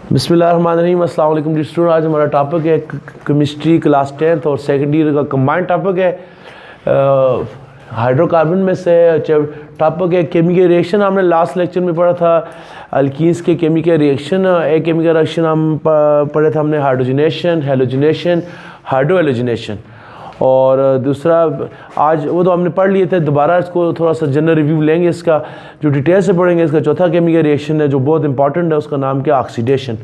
बिस्मिल्लाहिर्रहमानिर्रहीम। अस्सलाम वालेकुम स्टूडेंट। आज हमारा टॉपिक है केमिस्ट्री क्लास 10th और सेकेंड ईयर का कंबाइंड टॉपिक है हाइड्रोकार्बन में से टॉपिक है केमिकल रिएक्शन। हमने लास्ट लेक्चर में पढ़ा था अल्कीन्स के केमिकल रिएक्शन। एक केमिकल रिएक्शन हम पढ़े थे हमने हाइड्रोजनेशन, हेलोजनेशन, हाइड्रोहेलोजनेशन। और दूसरा आज वो तो हमने पढ़ लिए थे, दोबारा इसको थोड़ा सा जनरल रिव्यू लेंगे, इसका जो डिटेल से पढ़ेंगे। इसका चौथा केमिकल रिएक्शन है जो बहुत इंपॉर्टेंट है, उसका नाम क्या, ऑक्सीडेशन।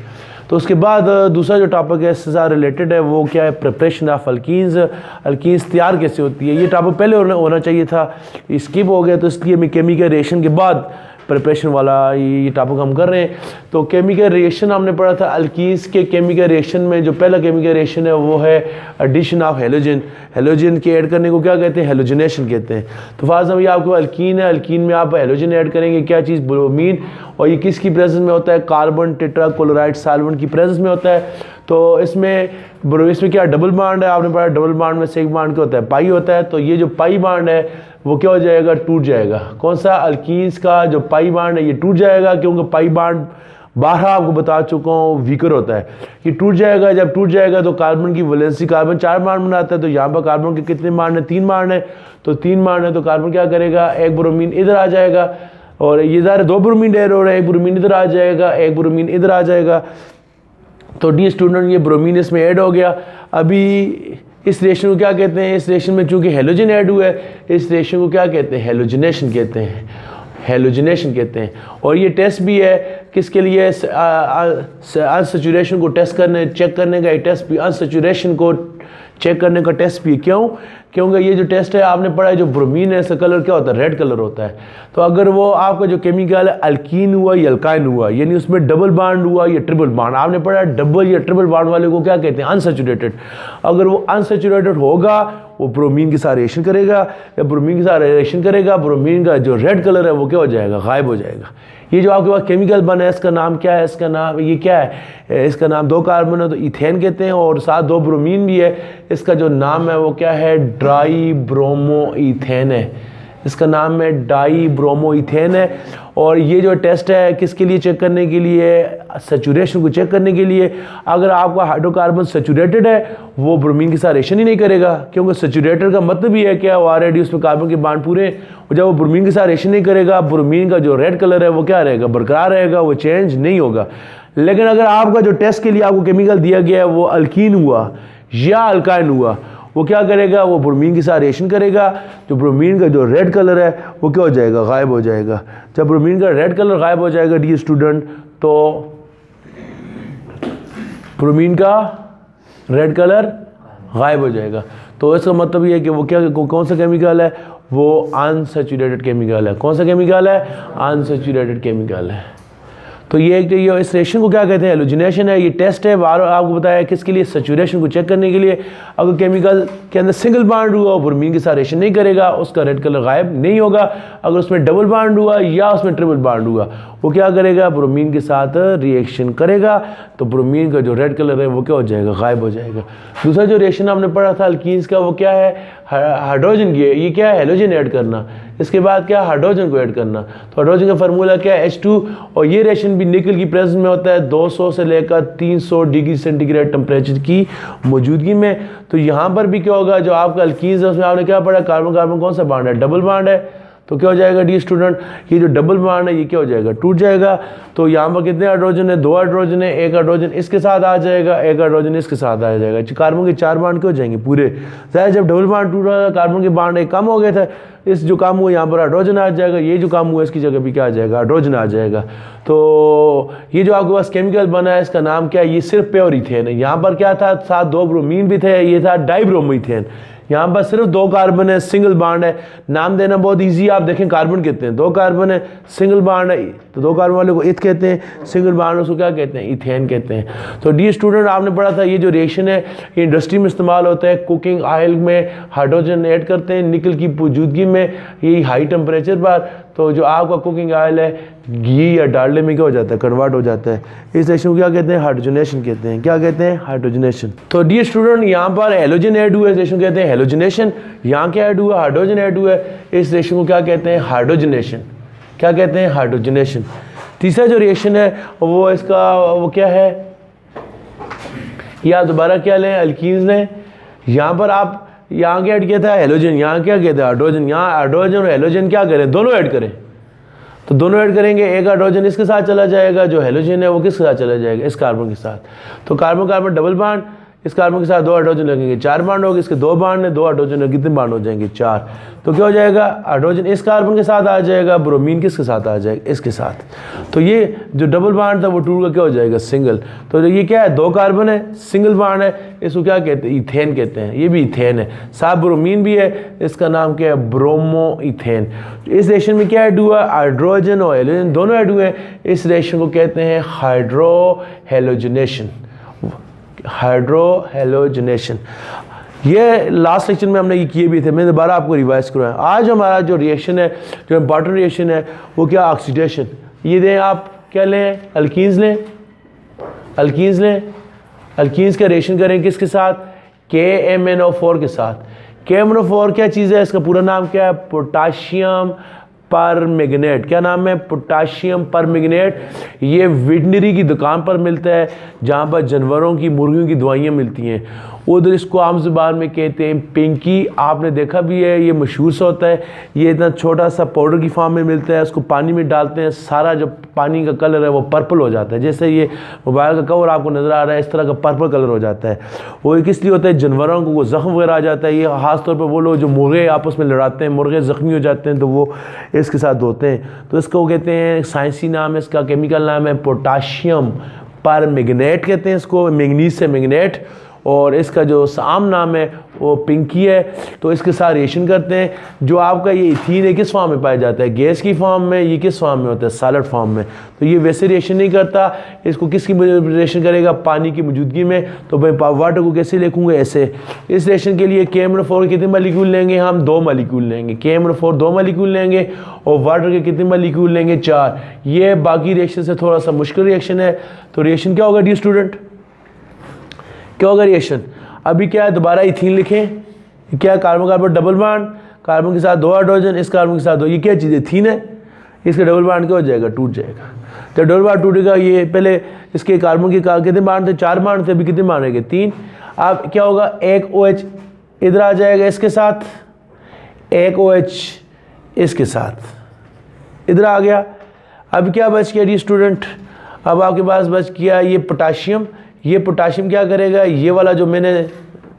तो उसके बाद दूसरा जो टॉपिक है इससे ज़्यादा रिलेटेड है वो क्या है, प्रिपरेशन ऑफ अल्कीन्स। अल्कीन्स तैयार कैसे होती है, ये टॉपिक पहले होना चाहिए था, स्किप हो गया, तो इसलिए मैं केमिकल रिएक्शन के बाद प्रिपरेशन वाला ये टॉपिक हम कर रहे हैं। तो केमिकल रिएक्शन हमने पढ़ा था अल्कीन्स के केमिकल रिएक्शन में जो पहला केमिकल रिएक्शन है वो है एडिशन ऑफ हेलोजन। हेलोजन के ऐड करने को क्या कहते हैं, हेलोजनेशन कहते हैं। तो फाज हम ये आपको अल्कीन है, अल्कीन में आप हेलोजन ऐड करेंगे, क्या चीज़, ब्रोमीन। और ये किसकी प्रेजेंस में होता है, कार्बन टेट्राक्लोराइड सॉल्वेंट की प्रेजेंस में होता है। तो इसमें क्या डबल बॉन्ड है, आपने पढ़ा डबल बॉन्ड में से एक बॉन्ड क्या होता है, पाई होता है। तो ये जो पाई बॉन्ड है वो क्या हो जाएगा, टूट जाएगा। कौन सा, अल्कीन्स का जो पाई बॉन्ड है ये टूट जाएगा, क्योंकि पाई बॉन्ड बारह आपको बता चुका हूँ वीकर होता है, ये टूट जाएगा। जब टूट जाएगा तो कार्बन की वैलेंसी, कार्बन 4 बॉन्ड बनाता है, तो यहाँ पर कार्बन के कितने बॉन्ड है, 3 बॉन्ड है। तो 3 बॉन्ड है तो कार्बन क्या करेगा, एक ब्रोमीन इधर आ जाएगा, और ये इधर 2 ब्रोमीन ऐड हो रहे हैं, एक ब्रोमीन इधर आ जाएगा, एक ब्रोमीन इधर आ जाएगा। तो डी स्टूडेंट ये ब्रोमीन इसमें ऐड हो गया। अभी इस रिएक्शन को क्या कहते हैं, इस रिएक्शन में चूंकि हेलोजन ऐड हुआ है, इस रिएक्शन को क्या कहते हैं, हेलोजनेशन कहते हैं, हेलोजनेशन कहते हैं। और ये टेस्ट भी है किसके लिए, अनसैचुरेशन को टेस्ट करने, चेक करने का ये टेस्ट भी, अनसैचुरेशन को चेक करने का टेस्ट भी। क्यों, क्योंकि ये जो टेस्ट है आपने पढ़ा है, जो ब्रोमीन है इसका कलर क्या होता है, रेड कलर होता है। तो अगर वो आपका जो केमिकल है अल्कीन हुआ या अल्काइन हुआ, यानी उसमें डबल बॉन्ड हुआ या ट्रिपल बॉन्ड, आपने पढ़ा है डबल या ट्रिपल बॉन्ड वाले को क्या कहते हैं, अनसैचुरेटेड। अगर वो अनसैचुरेटेड होगा वो ब्रोमीन के साथ रिएक्शन करेगा, या ब्रोमीन के साथ रिएक्शन करेगा, ब्रोमीन का जो रेड कलर है वो क्या हो जाएगा, गायब हो जाएगा। ये जो आपके पास केमिकल बना है इसका नाम क्या है, इसका नाम ये क्या है, इसका नाम 2 कार्बन है तो इथेन कहते हैं, और साथ 2 ब्रोमीन भी है। इसका जो नाम है वो क्या है, डाई ब्रोमो इथेन है। इसका नाम है डाई ब्रोमो इथेन है। और ये जो टेस्ट है किसके लिए चेक करने के लिए, सैचुरेशन को चेक करने के लिए। अगर आपका हाइड्रोकार्बन सैचुरेटेड है वो ब्रोमीन के साथ रिएक्शन ही नहीं करेगा, क्योंकि सैचुरेटेड का मतलब ही है क्या, वो ऑलरेडी उसमें कार्बन के बॉन्ड पूरे। और जब वो ब्रोमीन के साथ रिएक्शन नहीं करेगा, ब्रोमीन का जो रेड कलर है वो क्या रहेगा, बरकरार रहेगा, वो चेंज नहीं होगा। लेकिन अगर आपका जो टेस्ट के लिए आपको केमिकल दिया गया है वो अल्कीन हुआ या अल्काइन हुआ, वो क्या करेगा, वो ब्रोमीन के साथ रिएक्शन करेगा। जो ब्रोमीन का जो रेड कलर है वो क्या हो जाएगा, गायब हो जाएगा। जब ब्रोमीन का रेड कलर गायब हो जाएगा डी स्टूडेंट, तो ब्रोमीन का रेड कलर गायब हो जाएगा। तो इसका मतलब ये है कि वो क्या, कौन सा केमिकल है, वो अनसैचुरेटेड केमिकल है। कौन सा केमिकल है, अनसैचुरेटेड केमिकल है। तो ये इस रिएक्शन को क्या कहते हैं, हेलोजनेशन है। ये टेस्ट है, बार आपको बताया किसके लिए, सैचुरेशन को चेक करने के लिए। अगर केमिकल के अंदर सिंगल बॉन्ड हुआ, ब्रोमीन के साथ रिएक्शन नहीं करेगा, उसका रेड कलर गायब नहीं होगा। अगर उसमें डबल बॉन्ड हुआ या उसमें ट्रिपल बॉन्ड हुआ, वो क्या करेगा, ब्रोमीन के साथ रिएक्शन करेगा, तो ब्रोमीन का जो रेड कलर है वो क्या हो जाएगा, गायब हो जाएगा। दूसरा जो रिएक्शन हमने पढ़ा था अल्कीन्स का वो क्या है, हाइड्रोजन की है। ये क्या है, हेलोजन ऐड करना। इसके बाद क्या, हाइड्रोजन को ऐड करना। तो हाइड्रोजन का फार्मूला क्या है, H2। और ये रिएक्शन भी निकल की प्रेजेंस में होता है 200 से लेकर 300 डिग्री सेंटीग्रेड टेम्परेचर की मौजूदगी में। तो यहाँ पर भी क्या होगा, जो आपका अल्कीन्स है उसमें आपने क्या पढ़ा, कार्बन कार्बन कौन सा बॉन्ड है, डबल बॉन्ड है। तो क्या हो जाएगा डी स्टूडेंट, ये जो डबल बॉन्ड है ये क्या हो जाएगा, टूट जाएगा। तो यहाँ पर कितने हाइड्रोजन है, 2 हाइड्रोजन है, एक हाइड्रोजन इसके साथ आ जाएगा, एक हाइड्रोजन इसके साथ आ जाएगा। कार्बन के 4 बॉन्ड क्यों हो जाएंगे पूरे, शायद जब डबल बॉन्ड टूट रहा था कार्बन के बॉन्ड एक कम हो गए थे, इस जो काम हुआ यहाँ पर हाइड्रोजन आ जाएगा, ये जो काम हुआ इसकी जगह भी क्या आ जाएगा, हाइड्रोजन आ जाएगा। तो ये जो आपके पास केमिकल बना है इसका नाम क्या है, ये सिर्फ प्योर इथेन है। यहाँ पर क्या था, साथ 2 ब्रोमीन भी थे, ये था डाईब्रोमो इथेन। यहाँ पर सिर्फ 2 कार्बन है, सिंगल बॉन्ड है। नाम देना बहुत इजी, आप देखें कार्बन कहते हैं, 2 कार्बन है, सिंगल बॉन्ड है, तो 2 कार्बन वाले को इथ कहते हैं, सिंगल बॉन्ड उसको क्या कहते हैं, इथेन कहते हैं। तो डी स्टूडेंट आपने पढ़ा था ये जो रिएक्शन है ये इंडस्ट्री में इस्तेमाल होता है। कुकिंग ऑयल में हाइड्रोजन ऐड करते हैं निकल की मौजूदगी में, ये हाई टेम्परेचर पर। तो जो आपका कुकिंग ऑयल है घी या डालडे में क्या हो जाता है, कन्वर्ट हो जाता है। इस रिएक्शन को क्या कहते हैं, हाइड्रोजनेशन कहते हैं। क्या कहते हैं, हाइड्रोजनेशन। तो डी स्टूडेंट यहाँ पर हेलोजन ऐड हुआ है, इस रिएक्शन कहते हैं हेलोजनेशन। यहाँ क्या ऐड हुआ, हाइड्रोजन ऐड हुआ है, इस रिएक्शन को क्या कहते हैं, हाइड्रोजनेशन। क्या कहते हैं, हाइड्रोजनेशन। तीसरा जो रिएक्शन है वो इसका वो क्या है, या दोबारा क्या लें, अल्कीन्स लें। यहाँ पर आप यहाँ क्या ऐड किया था, हेलोजन, यहाँ क्या किया था, हाइड्रोजन। यहाँ हाइड्रोजन और हेलोजन क्या करें, दोनों ऐड करें, तो दोनों ऐड करेंगे। एक हाइड्रोजन इसके साथ चला जाएगा, जो हेलोजन है वो किसके साथ चला जाएगा, इस कार्बन के साथ। तो कार्बन कार्बन डबल बॉन्ड, इस कार्बन के साथ 2 हाइड्रोजन लगेंगे, 4 बॉन्ड होंगे। इसके 2 बॉन्ड है, 2 हाइड्रोजन, कितने बॉन्ड हो जाएंगे, 4। तो क्या हो जाएगा, हाइड्रोजन इस कार्बन के साथ आ जाएगा, ब्रोमीन किसके साथ आ जाएगा, इसके साथ। तो ये जो डबल बॉन्ड था वो टूट का क्या हो जाएगा, सिंगल। तो ये क्या है, 2 कार्बन है, सिंगल बॉन्ड है, इसको क्या कहते हैं, इथेन कहते हैं। ये भी इथेन है, साथ ब्रोमीन भी है, इसका नाम क्या है, ब्रोमो इथेन। इस रिएक्शन में क्या ऐड हुआ, हाइड्रोजन और हेलोजन दोनों ऐड हुए हैं। इस रिएक्शन को कहते हैं हाइड्रो हेलोजनेशन, हाइड्रोहेलोजनेशन। ये लास्ट लेक्चर में हमने ये किए भी थे, मैं दोबारा आपको रिवाइज कराया। आज हमारा जो रिएक्शन है, जो इम्पॉर्टेंट रिएक्शन है, वो क्या, ऑक्सीडेशन। ये दें आप क्या लें, अल्कीन्स लें, अल्कीन्स लें। अल्कीन्स का रिएक्शन करें किसके साथ, KMnO4 के साथ। KMnO4 क्या चीज़ है, इसका पूरा नाम क्या है, पोटाशियम परमैंगनेट। क्या नाम है, पोटाशियम परमैंगनेट। ये वेटनरी की दुकान पर मिलता है, जहाँ पर जानवरों की, मुर्गियों की दवाइयाँ मिलती हैं। उधर इसको आम ज़ुबान में कहते हैं पिंकी। आपने देखा भी है, ये मशहूर सा होता है। ये इतना छोटा सा पाउडर की फॉर्म में मिलता है, उसको पानी में डालते हैं, सारा जो पानी का कलर है वो पर्पल हो जाता है। जैसे ये मोबाइल का कवर आपको नज़र आ रहा है, इस तरह का पर्पल कलर हो जाता है। वो किस लिए होता है, जानवरों को वो ज़ख्म वगैरह आ जाता है। ये ख़ास तौर पर वो लोग जो मुर्गे आपस में लड़ाते हैं, मुर्गे ज़ख्मी हो जाते हैं, तो वो इसके साथ धोते हैं। तो इसको कहते हैं, साइंसी नाम है इसका, केमिकल नाम है पोटाशियम परमैंगनेट कहते हैं इसको, मैंगनीज से मैंगनेट। और इसका जो आम नाम है वो पिंकी है। तो इसके साथ रिएक्शन करते हैं। जो आपका ये इथीन है किस फॉर्म में पाया जाता है, गैस की फॉर्म में। ये किस फॉर्म में होता है, सॉलिड फॉर्म में। तो ये वैसे रिएक्शन नहीं करता, इसको किसकी रिएक्शन करेगा, पानी की मौजूदगी में। तो भाई वाटर को कैसे लिखूंगा, ऐसे। इस रिएक्शन के लिए KMnO4 कितने मालिक्यूल लेंगे हम, 2 मालिक्यूल लेंगे। KMnO4 2 मालिक्यूल लेंगे, और वाटर के कितने मालिक्यूल लेंगे, 4। ये बाकी रिएक्शन से थोड़ा सा मुश्किल रिएक्शन है। तो रिएक्शन क्या होगा डी स्टूडेंट, क्या होगा रिएक्शन। अभी क्या है, दोबारा इथीन लिखें। क्या है, carbon carbon double bond, carbon के साथ 2 हाइड्रोजन, इस कार्बन के साथ 2। ये क्या चीज़ है, इथीन है। इसका डबल बॉन्ड क्या हो जाएगा, टूट जाएगा। तो डबल बॉन्ड टूटेगा। ये पहले इसके कार्बन के कितने बॉन्ड थे, 4 बॉन्ड थे, अभी कितने बॉन्ड रहेंगे, 3। अब क्या होगा, एक OH इधर आ जाएगा इसके साथ, एक OH इसके साथ इधर आ गया। अब क्या बच गया डी स्टूडेंट, अब आपके पास बच गया ये पोटाशियम। ये पोटाशियम क्या करेगा, ये वाला जो मैंने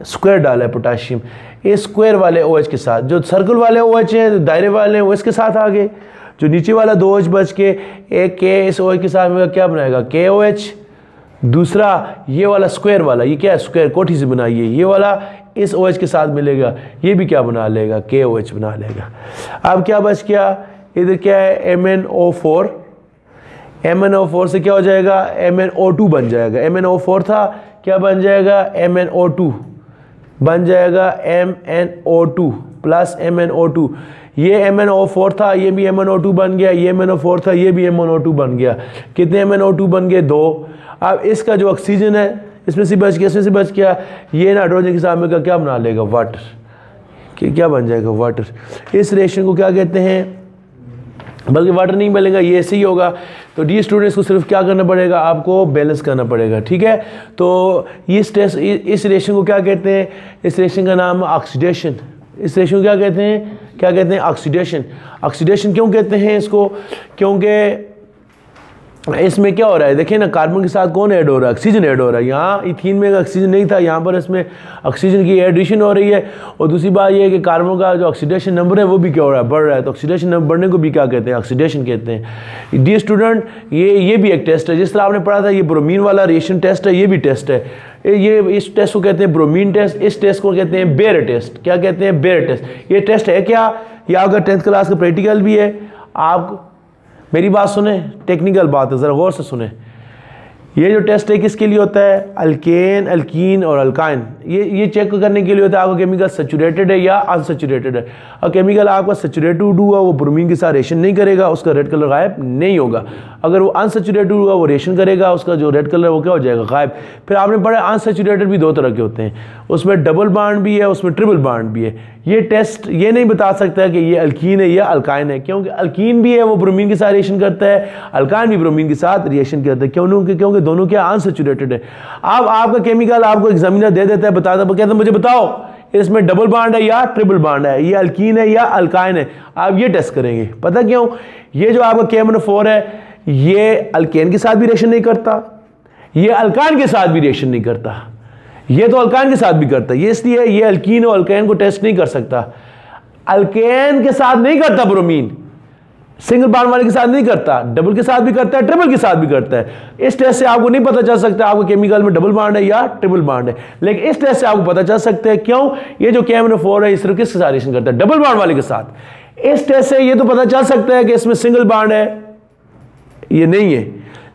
स्क्वायर डाला है पोटाशियम, ये स्क्वायर वाले OH के साथ, जो सर्कल वाले OH हैं, दायरे वाले हैं, वो इसके साथ आ गए। जो नीचे वाला 2 OH बच के, एक K इस OH के साथ में क्या बनाएगा, KOH। दूसरा ये वाला स्क्वायर वाला, ये क्या है, स्क्वायर कोठी से बनाइए, ये वाला इस OH के साथ मिलेगा, ये भी क्या बना लेगा, KOH बना लेगा। अब क्या बच गया, इधर क्या है, MnO4। MnO4 से क्या हो जाएगा, MnO2 बन जाएगा। MnO4 था, क्या बन जाएगा, MnO2 बन जाएगा, MnO2 प्लस MnO2। ये MnO4 था, ये भी MnO2 बन गया। ये MnO4 था, ये भी MnO2 बन गया। कितने MnO2 बन गए, 2। अब इसका जो ऑक्सीजन है इसमें से बच गया, इसमें से बच गया। ये नाइट्रोजन के साथ में क्या बना लेगा, वाटर। क्या बन जाएगा, वाटर। इस रिएक्शन को क्या कहते हैं, बल्कि वाटर नहीं मिलेगा, ये ऐसे ही होगा। तो डी स्टूडेंट्स को सिर्फ क्या करना पड़ेगा, आपको बैलेंस करना पड़ेगा, ठीक है। तो इस रिएक्शन को क्या कहते हैं, इस रिएक्शन का नाम ऑक्सीडेशन। इस रिएक्शन को क्या कहते हैं, क्या कहते हैं, ऑक्सीडेशन। ऑक्सीडेशन क्यों कहते हैं इसको, क्योंकि इसमें क्या हो रहा है, देखिए ना, कार्बन के साथ कौन ऐड हो रहा है, ऑक्सीजन ऐड हो रहा है। यहाँ इथीन में ऑक्सीजन नहीं था, यहाँ पर इसमें ऑक्सीजन की एडिशन हो रही है। और दूसरी बात ये है कि कार्बन का जो ऑक्सीडेशन नंबर है वो भी क्या हो रहा है, बढ़ रहा है। तो ऑक्सीडेशन नंबर बढ़ने को भी क्या कहते हैं, ऑक्सीडेशन कहते हैं। डी स्टूडेंट, ये भी एक टेस्ट है, जिस तरह आपने पढ़ा था, ये ब्रोमीन वाला रिएक्शन टेस्ट है, ये भी टेस्ट है। ये इस टेस्ट को कहते हैं ब्रोमीन टेस्ट, इस टेस्ट को कहते हैं बेयर टेस्ट। क्या कहते हैं, बेयर टेस्ट। ये टेस्ट है क्या, या अगर 10th क्लास का प्रैक्टिकल भी है। आप मेरी बात सुने, टेक्निकल बात है, ज़रा गौर से सुने। ये जो टेस्ट है किसके लिए होता है, अल्केन, अल्कीन और अल्काइन। ये चेक करने के लिए होता है आपका केमिकल सैचुरेटेड है या अनसैचुरेटेड है। और केमिकल आपका सैचुरेटेड हुआ वो ब्रोमीन के साथ रिएक्शन नहीं करेगा, उसका रेड कलर गायब नहीं होगा। अगर वो अनसैचुरेटेड हुआ वो रिएक्शन करेगा, उसका जो रेड कलर वो क्या हो जाएगा, गायब। फिर आपने पढ़ा अनसैचुरेटेड भी 2 तरह के होते हैं, उसमें डबल बॉन्ड भी है, उसमें ट्रिपल बॉन्ड भी है। ये टेस्ट ये नहीं बता सकता कि ये अल्कीन है या अल्काइन है, क्योंकि अल्कीन भी है वो ब्रोमीन के साथ रिएक्शन करता है, अल्काइन भी ब्रोमीन के साथ रिएक्शन करता है। क्योंकि दोनों क्या अनसैचुरेटेड है। अब आपका केमिकल आपको एग्जामिनर दे देता है, बताता कहता है मुझे बताओ इसमें डबल बॉन्ड है या ट्रिपल बॉन्ड है, ये अल्कीन है या अल्काइन है। आप ये टेस्ट करेंगे। पता क्यों? ये जो आपका KMnO4 है ये अल्केन के साथ भी रिएक्शन नहीं करता, ये अल्काइन के साथ भी रिएक्शन नहीं करता, ये तो अल्काइन के साथ भी करता है। ये इसलिए ये अल्कीन और अल्केन को टेस्ट नहीं कर सकता। अल्केन के साथ नहीं करता ब्रोमीन, सिंगल बॉन्ड वाले के साथ नहीं करता, डबल के साथ भी करता है, ट्रिपल के साथ भी करता है। इस टेस्ट से आपको नहीं पता चल सकता आपको केमिकल में डबल बॉन्ड है या ट्रिपल बॉन्ड है, लेकिन इस टेस्ट से आपको पता चल सकता है। क्यों? ये जो KMnO4 है ये सिर्फ किसके साथ रिएक्शन करता है? डबल बॉन्ड वाले के साथ। इस टेस्ट से ये तो पता चल सकता है कि इसमें सिंगल बॉन्ड है, ये नहीं है,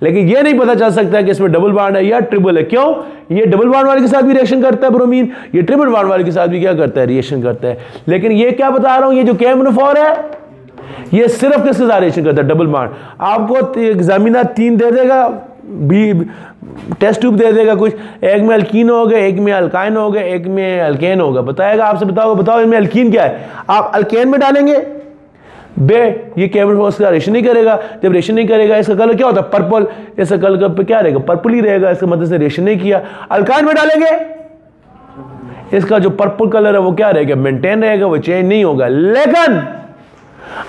लेकिन ये नहीं पता चल सकता है कि इसमें डबल बॉन्ड है या ट्रिपल है। क्यों? ये डबल बॉन्ड वाले के साथ भी रिएक्शन करता है ब्रोमीन, ये ट्रिपल बॉन्ड वाले के साथ भी क्या करता है? रिएक्शन करता है। लेकिन ये क्या बता रहा हूं, ये जो KMnO4 है ये सिर्फ किसके साथ रिएक्शन करता है? Double bond. आपको एग्जामिनर 3 दे देगा, भी टेस्ट ट्यूब दे देगा कुछ, एक में अल्कीन होगा, एक में अल्काइन होगा, एक में अल्केन होगा, बताएगा आपसे बताओ इनमें अल्कीन क्या है। आप अल्केन में डालेंगे ये KMnO4 का रिएक्शन नहीं करेगा। जब रिएक्शन नहीं करेगा इसका कलर क्या होता है? पर्पल। इसका कलर पे क्या रहेगा? पर्पल ही रहेगा। इसका मतलब से रिएक्शन नहीं किया। अल्काइन में डालेंगे इसका जो पर्पल कलर है वो क्या रहेगा? मेंटेन रहेगा, वो चेंज नहीं होगा। लेकिन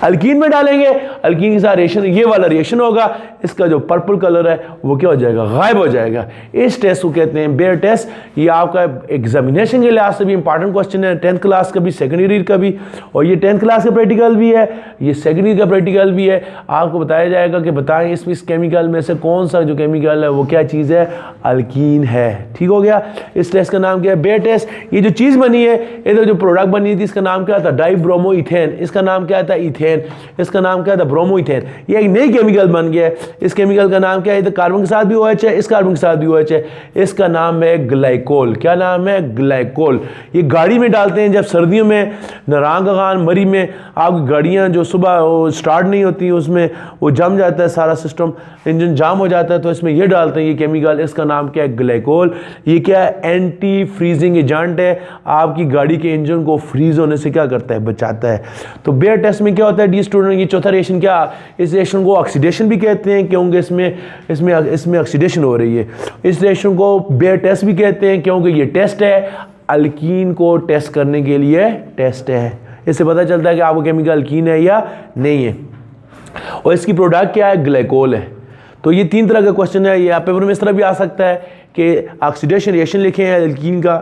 अल्कीन में डालेंगे, अल्कीन के साथ रिएक्शन ये वाला रिएक्शन होगा, इसका जो पर्पल कलर है वो क्या हो जाएगा? गायब हो जाएगा। इस टेस्ट को कहते हैं बेयर टेस्ट। ये आपका एग्जामिनेशन के लिहाज से भी इंपॉर्टेंट क्वेश्चन है, 10th क्लास का भी, सेकेंड ईयर का भी, और ये 10th क्लास का प्रैक्टिकल भी है, ये सेकेंड ईयर का प्रैक्टिकल भी है। आपको बताया जाएगा कि बताएं इस केमिकल में से कौन सा जो केमिकल है वो क्या चीज़ है? अल्कीन है। ठीक हो गया। इस टेस्ट का नाम क्या है? Baeyer test. ये जो चीज़ बनी है, इधर जो प्रोडक्ट बनी थी इसका नाम क्या था? डाइब्रोमोइथेन। इसका नाम क्या था? इथेन। इसका नाम क्या था? ब्रोमोइथेन। ये एक नई केमिकल बन गया है। इस केमिकल का नाम क्या है? इधर कार्बन के साथ भी OH है, इस कार्बन के साथ भी OH है। इसका नाम है ग्लाइकोल। क्या नाम है? ग्लाइकोल। ये गाड़ी में डालते हैं जब सर्दियों में, नारंगान मरी में आपकी गाड़ियाँ जो सुबह स्टार्ट नहीं होती, उसमें वो जम जाता है सारा सिस्टम, इंजन जाम हो जाता है, तो इसमें ये डालते हैं ये केमिकल। इसका नाम क्या है? ग्लाइकोल। ये क्या है? एंटी फ्रीजिंग एजेंट है। आपकी गाड़ी के इंजन को फ्रीज होने से क्या करता है? बचाता है। तो बेयर टेस्ट में क्या होता है डी स्टूडेंट? ये चौथा रिएक्शन क्या? इस रिएक्शन को ऑक्सीडेशन भी कहते हैं, क्योंकि इसमें ऑक्सीडेशन हो रही है। इस रिएक्शन को बेयर टेस्ट भी कहते हैं, क्योंकि ये टेस्ट है अल्कीन को टेस्ट करने के लिए टेस्ट है। इससे पता चलता है कि आपको केमिकल अल्कीन है या नहीं है। और इसकी प्रोडक्ट क्या है? ग्लाइकोल है। तो ये 3 तरह का क्वेश्चन है। ये आप पेपर में इस तरह भी आ सकता है कि ऑक्सीडेशन रिएक्शन लिखें अल्कीन का,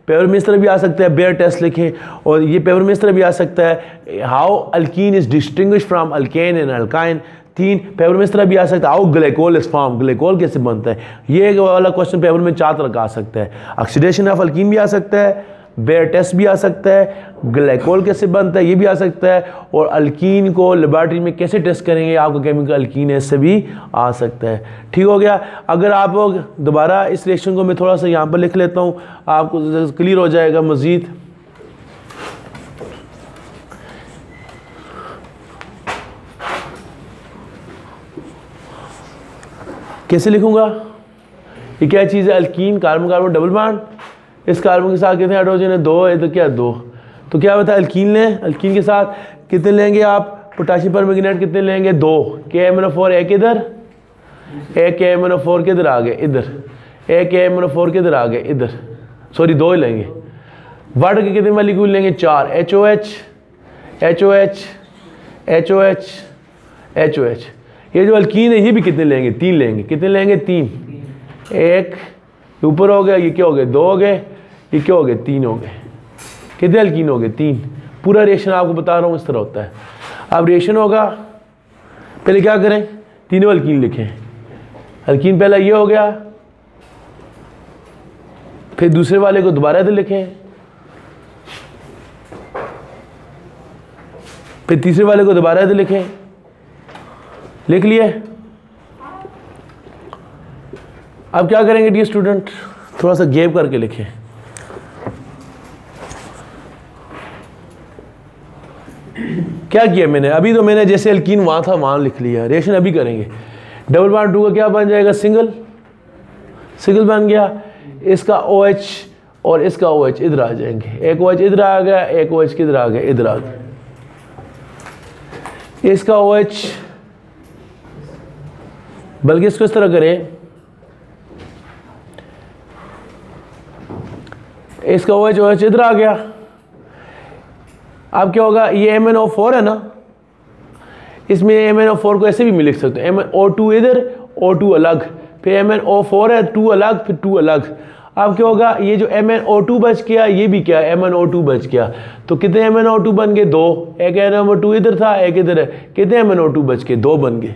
पेपर में इस तरह भी आ सकता है बेयर टेस्ट लिखें, और ये पेपर में इस तरह भी आ सकता है how alkene is distinguish from alkane and alkyne. 3 paper में इस तरह भी आ सकता है how glycol is form, glycol कैसे बनता है। ये वाला क्वेश्चन पेपर में 4 तरह का आ सकता है। ऑक्सीडेशन ऑफ अल्कीन भी आ सकता है, बेयर टेस्ट भी आ सकता है, ग्लाइकोल कैसे बनता है ये भी आ सकता है, और अल्कीन को लेबॉरेटरी में कैसे टेस्ट करेंगे आपको केमिकल अल्कीन है इससे भी आ सकता है। ठीक हो गया। अगर आप दोबारा इस रिएक्शन को मैं थोड़ा सा यहाँ पर लिख लेता हूँ, आपको क्लियर हो जाएगा मज़ीद। कैसे लिखूँगा? ये क्या चीज़ है? Alkyne, carbon carbon double bond, इस कार्बन के साथ कितने हाइड्रोजन है? 2 है, तो क्या 2। तो क्या होता है? अल्कीन लें, अल्कीन के साथ कितने लेंगे आप? पोटेशियम परमैंगनेट कितने लेंगे? 2। KMnO4 एक इधर, एक KMnO4 किधर आ गए? इधर। एक KMnO4 किधर आ गए? इधर। सॉरी 2 ही लेंगे। वाटर के कितने मॉलिक्यूल लेंगे? 4। HOH HOH HOH HOH। ये जो अल्कीन है ये भी कितने लेंगे? 3 लेंगे। कितने लेंगे? 3। एक ऊपर हो गया, ये क्या हो गए? 2 हो गए, ये क्या हो गए? 3 हो गए। कितने अल्कीन हो गए? 3। पूरा रिएक्शन आपको बता रहा हूँ इस तरह होता है। अब रिएक्शन होगा, पहले क्या करें? तीनों अल्कीन लिखें। अल्कीन पहला ये हो गया, फिर दूसरे वाले को दोबारा इधर लिखें, फिर तीसरे वाले को दोबारा इधर लिखें। लिख लिए। अब क्या करेंगे डियर स्टूडेंट? थोड़ा सा गैप करके लिखें। क्या किया मैंने? अभी तो मैंने जैसे अल्कीन वहाँ था वहाँ लिख लिया। रिएक्शन अभी करेंगे। डबल बॉन्ड 2 का क्या बन जाएगा? सिंगल बन गया। इसका OH और इसका OH इधर आ जाएंगे। एक OH इधर आ गया, एक OH किधर आ गया, इधर आ गया। इसका OH, बल्कि इसको इस तरह करें, इसका OH इधर आ गया। अब क्या होगा, ये MnO4 है ना, इसमें MnO4 को ऐसे भी लिख सकते हैं, O2 इधर, O2 अलग, फिर MnO4 है, 2 अलग, फिर 2 अलग। अब क्या होगा, ये जो MnO2 बच गया, ये भी क्या MnO2 बच गया। तो कितने MnO2 बन गए, 2। एक MnO2 इधर था, एक इधर है, कितने MnO2 बच गए, 2 बन गए।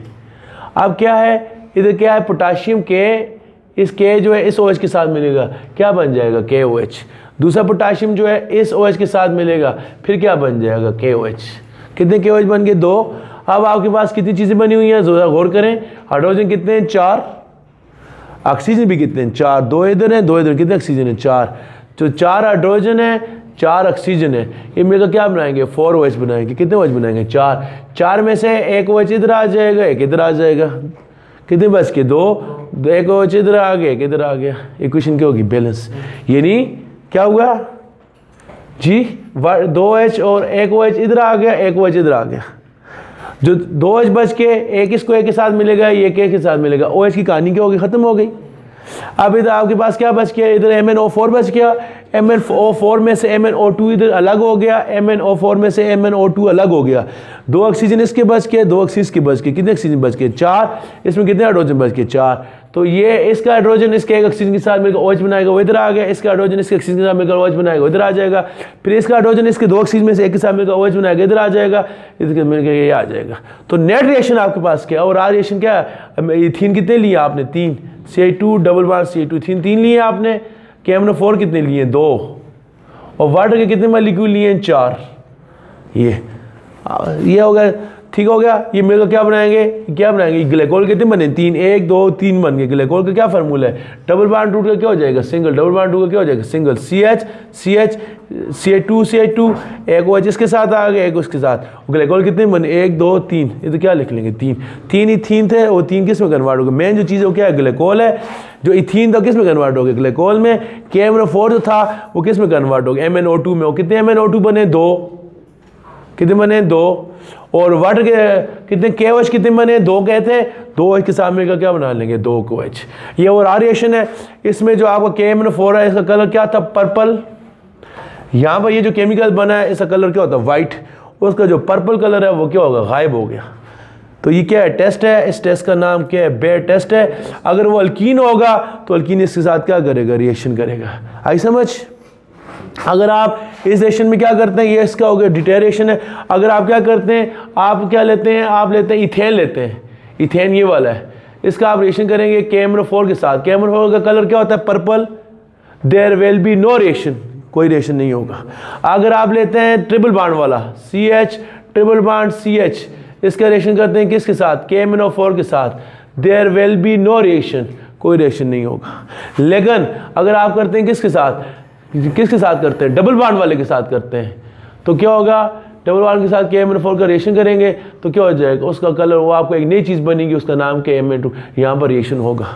अब क्या है, इधर क्या है, पोटाशियम के, इस K जो है इस OH के साथ मिलेगा, क्या बन जाएगा, KOH। दूसरा पोटाशियम जो है इस OH के साथ मिलेगा, फिर क्या बन जाएगा, KOH। कितने KOH बन गए, 2। अब आपके पास कितनी चीज़ें बनी हुई हैं, ज़रा गौर करें। हाइड्रोजन कितने हैं, 4। ऑक्सीजन भी कितने हैं, 4। 2 इधर हैं, 2 इधर, कितने ऑक्सीजन है, 4। तो 4 हाइड्रोजन है, 4 ऑक्सीजन है, ये मिलकर क्या बनाएंगे, 4 OH बनाएंगे। कितने OH बनाएंगे, 4। 4 में से एक OH इधर आ जाएगा, एक इधर आ जाएगा, कितने बच के, 2। एक OH इधर आ गया, एक इधर आ गया। इक्वेशन क्या होगी, बैलेंस। यानी क्या हुआ जी, 2H और एक OH इधर आ गया, एक OH इधर आ गया। जो 2H बच के, एक इसको एक के साथ मिलेगा, ये एक के साथ मिलेगा। OH की कहानी क्या होगी, खत्म हो गई। अब इधर आपके पास क्या बच गया, इधर MnO4 बच गया। MnO4 में से MnO2 इधर अलग हो गया, MnO4 में से MnO2 अलग हो गया। 2 ऑक्सीजन इसके बच के, 2 ऑक्सीजन के बच के, कितने ऑक्सीजन बच के, 4। इसमें कितने हाइड्रोजन बच के, 4। तो ये इसका हाइड्रोजन इसके एक ऑक्सीजन के साथ मिलकर OH बनाएगा, वो इधर आ गया। इसका हाइड्रोजन इसके ऑक्सीजन के साथ मिलकर OH बनाएगा, इधर आ जाएगा। फिर इसका हाइड्रोजन इसके 2 ऑक्सीजन में से एक के साथ मिलकर OH बनाएगा, इधर आ जाएगा। इधर मिलकर ये आ जाएगा। तो नेट रिएक्शन आपके पास क्या, और रिएक्शन क्या है, इथीन कितने लिए आपने, 3। CH2 डबल बॉन्ड CH2, 3 लिए आपने। KMnO4 कितने लिए, 2। और वाटर के कितने मॉलिक्यूल लिए हैं, 4। ये हो गया, ठीक हो गया। ये मिलकर क्या बनाएंगे, क्या बनाएंगे, ग्लाइकोल कितने बने, 3। 1 2 3 बन गए। ग्लाइकोल का क्या फार्मूला है, डबल बॉन्ड टूट का क्या हो जाएगा, सिंगल। डबल बॉन्ड टूट का क्या हो जाएगा, सिंगल। CH CH2 एक OH इसके साथ आ गया, एक उसके साथ। ग्लाइकोल कितने बने, 1 2 3। ये तो क्या लिख लेंगे, 3 इथीन थे, वो 3 किस में कन्वर्ट हो गए, मेन जो चीज़ है वो क्या है, ग्लाइकोल है। जो इथीन था किस में कन्वर्ट हो गया, ग्लाइकोल में। KMnO4 जो था वो किस में कन्वर्ट हो गया, MnO2 में। वो कितने MnO2 बने, 2। कितने बने, 2। और वाटर के कितने, KOH कितने बने, 2 कहते हैं। 2 OH के साथ मिलकर क्या बना लेंगे, 2 OH। ये और रिएक्शन है। इसमें जो आपका KMnO4 है, इसका कलर क्या था, पर्पल। यहाँ पर ये जो केमिकल बना है इसका कलर क्या होता है, वाइट। उसका जो पर्पल कलर है वो क्या होगा, गायब हो गया। तो ये क्या है, टेस्ट है। इस टेस्ट का नाम क्या है, बेयर टेस्ट है। अगर वो अल्कीन होगा तो अल्कीन इसके साथ क्या करेगा, रिएक्शन करेगा। आई समझ। अगर आप इस रिएक्शन में क्या करते हैं, ये इसका हो गया डिटेरेशन है। अगर आप क्या करते हैं, आप क्या लेते हैं, आप लेते हैं इथेन लेते हैं। इथेन ये वाला है, इसका आप रिएक्शन करेंगे KMnO4 के साथ। KMnO4 का कलर क्या होता है, purple. There will be no reaction, कोई रिएक्शन नहीं होगा। अगर आप लेते हैं ट्रिपल बॉन्ड वाला, CH ट्रिपल बॉन्ड CH, इसका रिएक्शन करते हैं किसके साथ, KMnO4 के साथ। There will be no reaction, कोई रिएक्शन नहीं होगा। लेकिन अगर आप करते हैं किसके साथ, किसके साथ करते हैं, डबल बॉन्ड वाले के साथ करते हैं, तो क्या होगा, डबल बॉन्ड के साथ KMnO4 का रिएक्शन करेंगे तो क्या हो जाएगा, उसका कलर, वो आपको एक नई चीज़ बनेगी, उसका नाम KMnO2, यहाँ पर रिएक्शन होगा।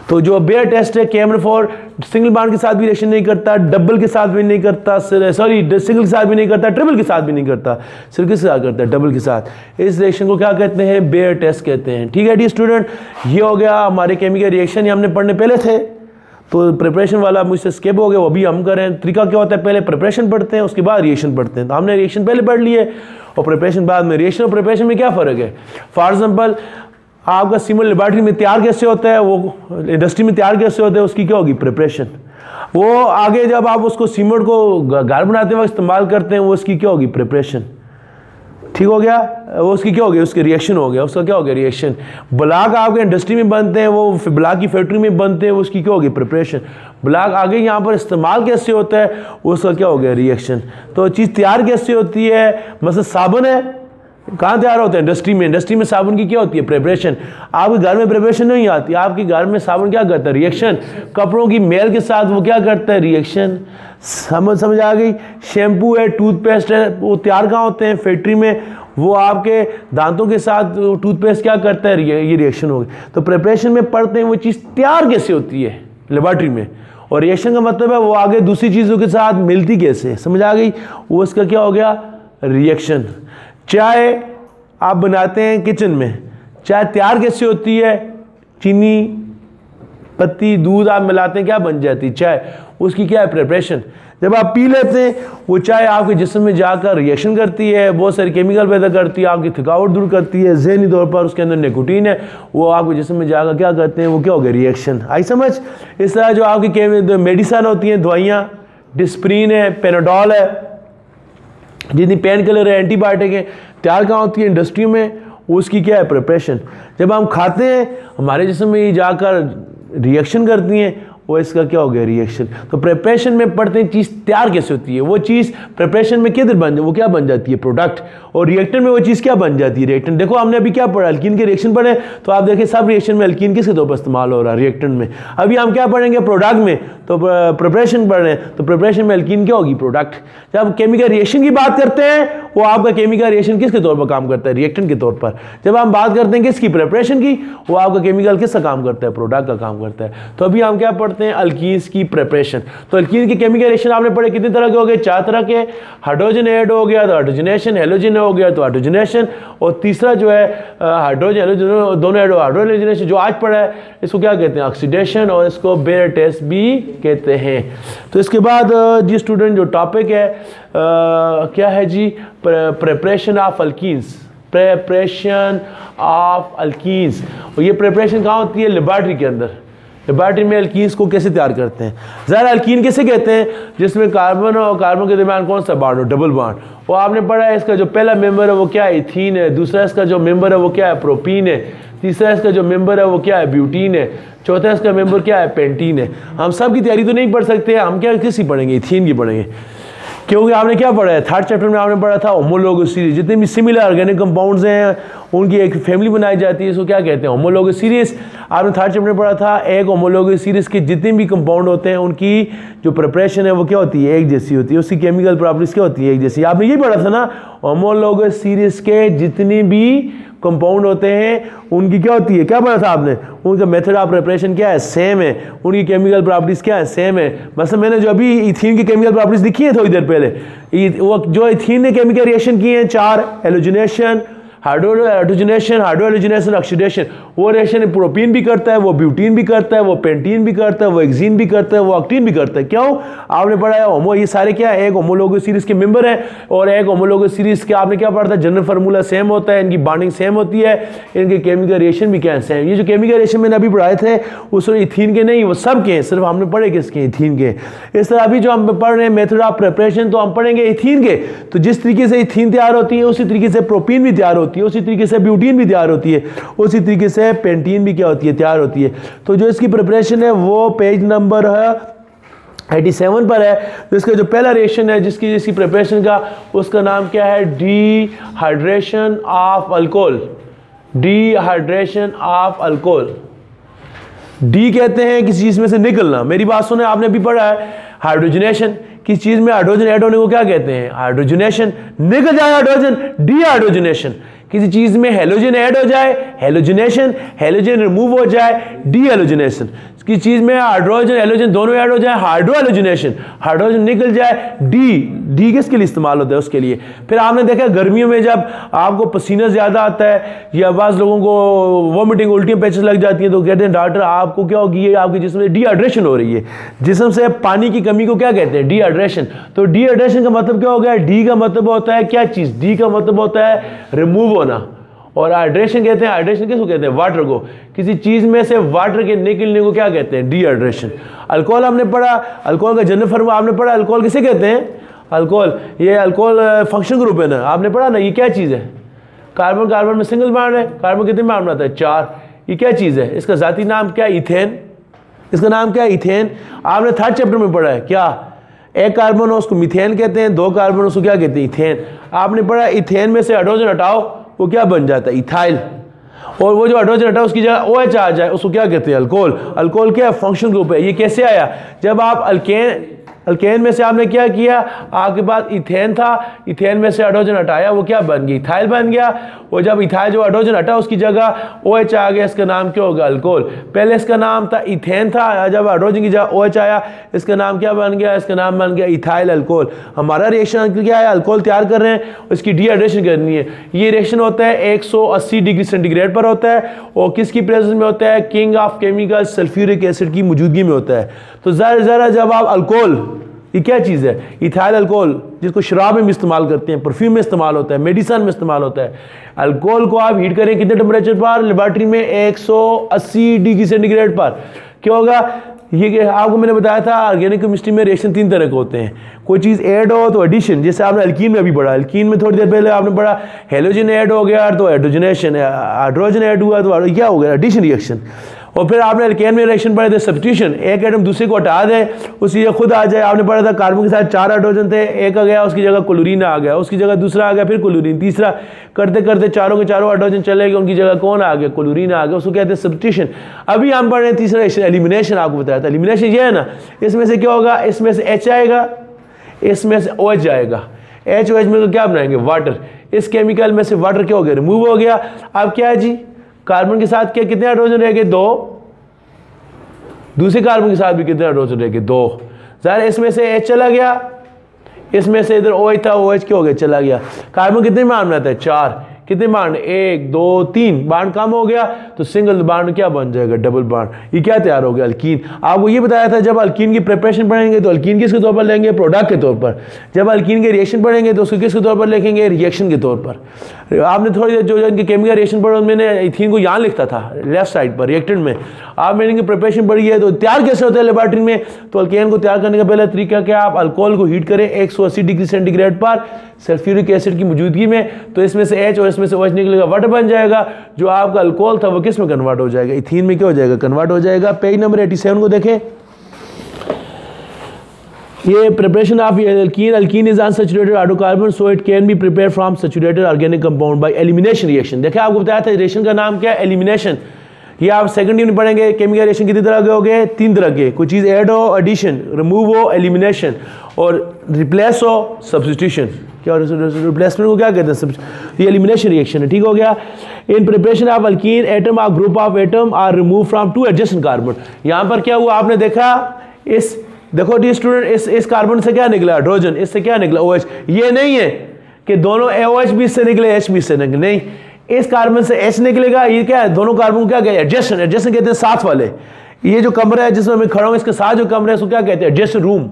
तो जो बेयर टेस्ट है, KMnO4 सिंगल बॉन्ड के साथ भी रिएक्शन नहीं करता, डबल के साथ भी नहीं करता, सॉरी सिंगल के साथ भी नहीं करता, ट्रिपल के साथ भी नहीं करता, सिर्फ किसके साथ करता है, डबल के साथ। इस रिएक्शन को क्या कहते हैं, बेयर टेस्ट कहते हैं। ठीक है डी स्टूडेंट, ये हो गया हमारे केमिकल रिएक्शन, ये हमने पढ़ने पहले थे। तो प्रिपरेशन वाला मुझसे स्किप हो गया, वो भी हम करें। तरीका क्या होता है, पहले प्रिपरेशन पढ़ते हैं, उसके बाद रिएक्शन पढ़ते हैं। तो हमने रिएक्शन पहले पढ़ लिए और प्रिपरेशन बाद में। रिएक्शन और प्रिपरेशन में क्या फ़र्क है, फॉर एग्जांपल आपका सीमेंट लेबॉरेटरी में तैयार कैसे होता है, वो इंडस्ट्री में तैयार कैसे होता है, उसकी क्या होगी, प्रिपरेशन। वो आगे जब आप उसको सीमेंट को घर बनाते वक्त इस्तेमाल करते हैं, वो उसकी क्या होगी, प्रिपरेशन। ठीक हो गया, वो उसकी क्या हो गया, उसके रिएक्शन हो गया, उसका क्या हो गया, रिएक्शन। ब्लॉक आपके इंडस्ट्री में बनते हैं, वो ब्लॉक की फैक्ट्री में बनते हैं, उसकी क्या होगी, प्रिपरेशन। ब्लॉक आगे यहाँ पर इस्तेमाल कैसे होता है, उसका क्या हो गया, रिएक्शन। तो चीज़ तैयार कैसे होती है, मतलब साबुन है, कहाँ तैयार होता है, इंडस्ट्री में। इंडस्ट्री में साबुन की क्या होती है, प्रिपरेशन। आपके घर में प्रिपरेशन नहीं आती, आपके घर में साबुन क्या करता है, रिएक्शन। कपड़ों की मेल के साथ वो क्या करता है, रिएक्शन। समझ आ गई। शैम्पू है, टूथपेस्ट है, वो तैयार कहाँ होते हैं, फैक्ट्री में। वो आपके दांतों के साथ टूथपेस्ट क्या करता है, ये रिएक्शन हो गई। तो प्रिपरेशन में पढ़ते हैं वो चीज़ तैयार कैसे होती है लेबॉरेटरी में, और रिएक्शन का मतलब है वो आगे दूसरी चीज़ों के साथ मिलती कैसे, समझ आ गई, वो इसका क्या हो गया, रिएक्शन। चाय आप बनाते हैं किचन में, चाय तैयार कैसे होती है, चीनी, पत्ती, दूध आप मिलाते हैं, क्या बन जाती है चाय, उसकी क्या है प्रिपरेशन। जब आप पी लेते हैं वो चाय आपके जिस्म में जाकर रिएक्शन करती है, बहुत सारे केमिकल पैदा करती है, आपकी थकावट दूर करती है, ज़हनी तौर पर उसके अंदर निकोटीन है, वो आपके जिस्म में जाकर क्या करते हैं, वो क्या हो गया, रिएक्शन। आई समझ। इस तरह जो आपकी मेडिसन होती हैं, दवाइयाँ, डिस्प्रिन है, पेनाडोल है, जितनी पेन किलर है, एंटीबायोटिक है, तैयार कहाँ होती है, इंडस्ट्री में, उसकी क्या है प्रिपरेशन। जब हम खाते हैं हमारे जिस्म में ये जाकर रिएक्शन करती हैं, वो इसका क्या हो गया, रिएक्शन। तो प्रिपरेशन में पढ़ते हैं चीज़ तैयार कैसे होती है, वो चीज़ प्रिपरेशन में किधर बन जाए, वो क्या बन जाती है, प्रोडक्ट। और रिएक्टर में वो चीज़ क्या बन जाती है, रिएक्टेंट। देखो हमने अभी क्या पढ़ा, अल्कीन के रिएक्शन पढ़े, तो आप देखिए सब रिएक्शन में अल्कीन किसके तौर पर इस्तेमाल हो रहा है, रिएक्टेंट में। अभी हम क्या पढ़ेंगे, प्रोडक्ट में, तो प्रिपरेशन पढ़ रहे हैं, तो प्रिपरेशन में अल्कीन क्या होगी, प्रोडक्ट। जब केमिकल रिएक्शन की बात करते हैं, वो आपका केमिकल रिएक्शन किसके तौर पर काम करता है, रिएक्टेंट के तौर पर। जब हम बात करते हैं किसकी, प्रिपरेशन की, वो आपका केमिकल किसका काम करता है, प्रोडक्ट का काम करता है। तो अभी हम क्या पढ़ते हैं, अल्कीन्स की प्रिपरेशन। तो अल्कीन के केमिकल रिएक्शन आपने पढ़े कितने तरह के हो गए, 4 तरह के। हाइड्रोजन ऐड हो गया तो हाइड्रोजनेशन, हेलोजन हो गया तो हाइड्रोजनेशन, और तीसरा जो है हाइड्रोजन हेलोजन दोनों ऐड हो, हाइड्रोजनेशन। जो आज पढ़ा है इसको क्या कहते हैं, ऑक्सीडेशन, और इसको बेयर टेस्ट भी कहते हैं। तो इसके बाद जी स्टूडेंट जो टॉपिक है क्या है जी, preparation of alkenes, preparation of alkenes. और ये प्रिपरेशन कहाँ होती है, लेबॉरेटरी के अंदर। लेबॉरेटरी में अल्कीन्स को कैसे तैयार करते हैं। ज़रा अल्कीन कैसे कहते हैं, जिसमें कार्बन और कार्बन के दरमियान कौन सा बॉन्ड हो, डबल बॉन्ड। वो आपने पढ़ा है, इसका जो पहला मेंबर है वो क्या है, इथीन है। दूसरा इसका जो मेंबर है वो क्या है, प्रोपीन है। तीसरा इसका जो मेंबर है वो क्या है, ब्यूटीन है। चौथा इसका मेंबर क्या है, पेंटीन है। हम सब की तैयारी तो नहीं पढ़ सकते, हम क्या किसकी पढ़ेंगे, इथीन की पढ़ेंगे, क्योंकि आपने क्या पढ़ा है, 3rd चैप्टर में आपने पढ़ा था होमोलोगस सीरीज। जितने भी सिमिलर ऑर्गेनिक कंपाउंड्स हैं उनकी एक फैमिली बनाई जाती है, इसको क्या कहते हैं, होमोलोगस सीरीज। आपने 3rd चैप्टर में पढ़ा था, एक होमोलोगस सीरीज के जितने भी कंपाउंड होते हैं उनकी जो प्रिपरेशन है वो क्या होती है, एक जैसी होती है, उसकी केमिकल प्रॉपर्टीज क्या होती है, एक जैसी। आपने यही पढ़ा था ना, होमोलोगस सीरीज के जितने भी कंपाउंड होते हैं उनकी क्या होती है, क्या पढ़ा था आपने, उनका मेथड ऑफ प्रिपरेशन क्या है, सेम है। उनकी केमिकल प्रॉपर्टीज क्या है, सेम है। मतलब मैंने जो अभी इथीन की केमिकल प्रॉपर्टीज लिखी है थोड़ी देर पहले, वो जो इथीन ने केमिकल रिएक्शन किए हैं 4, हेलोजनेशन, हाइड्रोजनेशन, हाइड्रोजनेशन, ऑक्सीडेशन। वो रिएक्शन प्रोपीन भी करता है, वो ब्यूटीन भी करता है, वो पेंटीन भी करता है, वो एक्जीन भी करता है, वो ऑक्टीन भी करता है। क्यों, आपने पढ़ा है होमो, ये सारे क्या है, एक होमोलोगस सीरीज के मेंबर है। और एक होमोलोगस सीरीज के आपने क्या पढ़ा था, जनरल फार्मूला सेम होता है, इनकी बॉन्डिंग सेम होती है, इनके केमिकल रिएक्शन भी क्या है, सेम। ये जो केमिकल रिएक्शन मैंने अभी पढ़ाए थे उसमें इथीन के नहीं, वो सब के, सिर्फ हमने पढ़े किसके, इथीन के। इस तरह अभी जो हम पढ़ रहे हैं मेथड ऑफ प्रिपरेशन, तो हम पढ़ेंगे इथीन के। तो जिस तरीके से इथीन तैयार होती है उसी तरीके से प्रोपीन भी तैयार होती है, उसी तरीके से ब्यूटीन भी तैयार होती है, उसी तरीके से पेंटीन भी क्या होती है, तैयार होती है। तो जो इसकी प्रिपरेशन है वो पेज नंबर 87 पर है। तो इसका जो पहला रिएक्शन है जिसकी प्रिपरेशन का, उसका नाम क्या है, dehydration of alcohol. Dehydration of alcohol, D कहते हैं किसी चीज में से निकलना। मेरी बात सुने, आपने भी पढ़ा है हाइड्रोजनेशन, किस चीज में हाइड्रोजन ऐड होने को क्या कहते हैं, हाइड्रोजनेशन। निकल जाए हाइड्रोजन, डीहाइड्रोजनेशन। किसी चीज में हेलोजन ऐड हो जाए, हेलोजनेशन। हेलोजन रिमूव हो जाए, डीहेलोजनेशन। किसी चीज में हाइड्रोजन हेलोजन दोनों ऐड हो जाए, हाइड्रोहेलोजनेशन। हाइड्रोजन निकल जाए, डी किसके लिए इस्तेमाल होता है, उसके लिए। फिर आपने देखा गर्मियों में जब आपको पसीना ज्यादा आता है या बाज़ लोगों को वॉमिटिंग उल्टियां पैचेस लग जाती हैं, तो कहते हैं डॉक्टर आपको क्या होगी, ये आपके जिस्म में डिहाइड्रेशन हो रही है। जिस्म से पानी की कमी को क्या कहते हैं, डिहाइड्रेशन। तो डिहाइड्रेशन का मतलब क्या हो गया, डी का मतलब होता है क्या चीज, डी का मतलब होता है रिमूव होना। और हाइड्रेशन कहते हैं, हाइड्रेशन किसको कहते हैं, वाटर को। किसी चीज में से वाटर के निकलने को क्या कहते हैं, डिहाइड्रेशन। अल्कोहल हमने पढ़ा, अल्कोहल का जनरल फॉर्म आपने पढ़ा, अल्कोहल किसे कहते हैं, अल्कोहल। ये अल्कोहल फंक्शन ग्रुप है ना, आपने पढ़ा ना, ये क्या चीज है, कार्बन कार्बन में सिंगल बॉन्ड है, कार्बन कितने बॉन्ड बनाता है, 4। ये क्या चीज है, इसका जाती नाम क्या है, इथेन। इसका नाम क्या है, इथेन। आपने 3rd चैप्टर में पढ़ा है क्या, एक कार्बन हो उसको मिथेन कहते हैं, 2 कार्बन उसको क्या कहते हैं, इथेन। आपने पढ़ा इथेन में से हाइड्रोजन हटाओ वो क्या बन जाता है, इथाइल। और वो जो हाइड्रोजन हटाओ उसकी जगह OH आ जाए, उसको क्या कहते हैं, अल्कोहल। अल्कोहल क्या फंक्शन ग्रुप है। ये कैसे आया, जब आप अल्केन अल्केन में से आपने क्या किया, आपके पास इथेन था, इथेन में से हाइड्रोजन हटाया, वो क्या बन गई, इथाइल बन गया। और जब इथाइल जो हाइड्रोजन हटा उसकी जगह OH आ गया, इसका नाम क्या होगा, अल्कोहल। पहले इसका नाम था इथेन था, जब हाइड्रोजन की जगह OH आया इसका नाम क्या बन गया, इसका नाम बन गया इथाइल अल्कोहल। हमारा रिएक्शन क्या है, अल्कोहल तैयार कर रहे हैं, उसकी डिहाइड्रेशन करनी है। ये रिएक्शन होता है 180 डिग्री सेंटीग्रेड पर होता है और किसकी प्रेजेंस में होता है, king of chemical sulphuric acid की मौजूदगी में होता है। तो ज़रा जब आप अल्कोहल, ये क्या चीज़ है, इथाइल अल्कोहल, जिसको शराब में भी इस्तेमाल करते हैं, परफ्यूम में इस्तेमाल होता है, मेडिसन में इस्तेमाल होता है। अल्कोहल को आप हीट करें कितने टेम्परेचर पर, लेबोरेटरी में 180 डिग्री सेंटीग्रेड पर। क्या होगा, ये आपको मैंने बताया था ऑर्गेनिक केमिस्ट्री में रिएक्शन 3 तरह के होते हैं। कोई चीज़ ऐड हो तो एडिशन, जैसे आपने अल्कीन में अभी पढ़ा, अल्कीन में थोड़ी देर पहले आपने पढ़ा हेलोजन ऐड हो गया तो हाइड्रोजनेशन, हाइड्रोजन ऐड हुआ तो क्या हो गया, एडिशन रिएक्शन। और फिर आपने अल्केन में रिएक्शन पढ़े थे सब्स्टिट्यूशन, एक एटम दूसरे को हटा दे उसी जगह खुद आ जाए। आपने पढ़ा था कार्बन के साथ 4 हाइड्रोजन थे, एक आ गया उसकी जगह क्लोरीन आ गया, उसकी जगह दूसरा आ गया, फिर क्लोरीन, तीसरा, करते करते चारों के चारों हाइड्रोजन चले गए, उनकी जगह कौन आ गया, क्लोरीन आ गया, उसको कहते हैं सब्स्टिट्यूशन। अभी हम पढ़ रहे हैं तीसरा रिएक्शन एलिमिनेशन, आपको बताया था एलिमिनेशन ये है ना, इसमें से क्या होगा, इसमें से H आएगा, इसमें से OH आएगा, OH में तो क्या बनाएंगे, वाटर। इस केमिकल में से वाटर क्या हो गया, रिमूव हो गया। अब क्या है जी, कार्बन के साथ क्या कितने हाइड्रोजन रह गए, 2, दूसरे कार्बन के साथ भी कितने हाइड्रोजन रह गए, 2। ज़ाहिर इसमें से H चला गया, इसमें से इधर OH था, OH क्या हो गया, चला गया। कार्बन कितने बांड बनाता है, 4, कितने बांड, 1 2 3, बांड कम हो गया तो सिंगल बांड क्या बन जाएगा, डबल बांड। ये क्या तैयार हो गया, अल्कीन। आपको ये बताया था जब अल्कीन की प्रिपरेशन पढ़ेंगे तो अल्कीन किसके तौर पर लेंगे, प्रोडक्ट के तौर पर। जब अल्कीन के रिएक्शन पढ़ेंगे तो उसको किसके तौर पर लिखेंगे, रिएक्शन के तौर पर। आपने थोड़ी देर जो इनके केमिकल रिएक्शन पढ़ा, मैंने इथीन को यहाँ लिखता था लेफ्ट साइड पर रिएक्टेंट में। आप मैंने इनकी प्रिपरेशन पढ़ी है तो तैयार कैसे होता है लेबोरेटरी में, तो अल्केन को तैयार करने का पहला तरीका क्या, आप अल्कोहल को हीट करें 180 डिग्री सेंटीग्रेड पर सल्फ्यूरिक एसिड की मौजूदगी में, तो इसमें से H और इसमें से OH निकलेगा, वाटर बन जाएगा। जो आपका अल्कोहल था वो किस में कन्वर्ट हो जाएगा, इथीन में क्या हो जाएगा, कन्वर्ट हो जाएगा। पेज नंबर 87 को देखें, ये preparation of alkyne. Alkene is unsaturated hydrocarbon so it can be prepare from saturated organic compound by elimination reaction. देखिए आपको बताया था रिएक्शन का नाम क्या है, एलिमिनेशन। ये आप सेकंड ईयर में पढ़ेंगे। केमिकल रिएक्शन कितनी तरह के हो गए, 3 तरह के, कोई चीज़ ऐड हो एडिशन, रिमूव हो एलिमिनेशन, और रिप्लेस हो सब्स्टिट्यूशन। क्या रिप्लेसमेंट को क्या कहते हैं, ये एलिमिनेशन रिएक्शन है, ठीक हो गया। In preparation of alkene atom और group of atom are remove from 2 adjacent carbon. यहाँ पर क्या हुआ आपने देखा, इस देखो डी स्टूडेंट, इस कार्बन से क्या निकला हाइड्रोजन, इससे क्या निकला OH। ये नहीं है कि दोनों OH भी इससे निकले H भी इससे निकले, नहीं, इस कार्बन से H निकलेगा। ये क्या है, दोनों कार्बन को क्या कहते हैं, एडजेसेंट। एडजेसेंट कहते हैं साथ वाले। ये जो कमरा है जिसमें मैं खड़ा हूँ इसके साथ जो कमरा है उसको क्या कहते हैं, एडजेसेंट रूम।